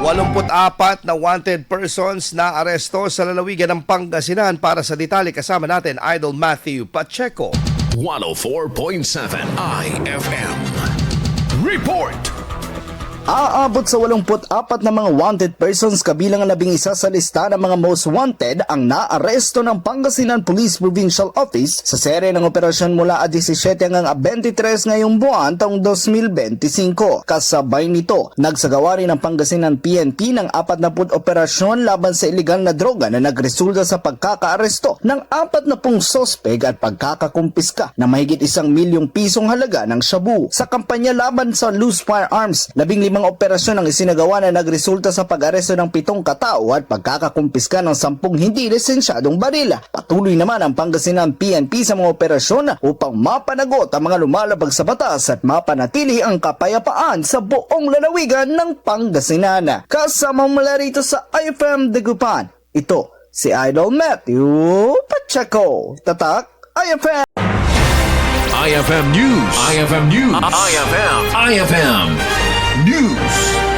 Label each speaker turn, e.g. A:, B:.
A: 84 na wanted persons na aresto sa lalawigan ng Pangasinan. Para sa detalye kasama natin Idol Matthew Pacheco.
B: 104.7 IFM Report.
C: Aabot sa 84 na mga wanted persons kabilang ang 11 sa lista ng mga most wanted ang naaresto ng Pangasinan Police Provincial Office sa serye ng operasyon mula 17 hanggang 23 ngayong buwan taong 2025. Kasabay nito, nagsagawa rin ng Pangasinan PNP ng 40 operasyon laban sa ilegal na droga na nagresulta sa pagkakaaresto ng 40 sospek at pagkakakumpiska na mahigit 1 milyong pisong halaga ng shabu. Sa kampanya laban sa loose firearms, 15 mga operasyon ang isinagawa na nagresulta sa pag-aresto ng 7 katao at pagkakakumpiska ng 10 hindi lisensyadong barila. Patuloy naman ang Pangasinan PNP sa mga operasyon upang mapanagot ang mga lumalabag sa batas at mapanatili ang kapayapaan sa buong lalawigan ng Pangasinan. Kasama mula rito sa IFM Dagupan, ito si Idol Matthew Pacheco. Tatak IFM!
B: IFM News. IFM News. IFM News.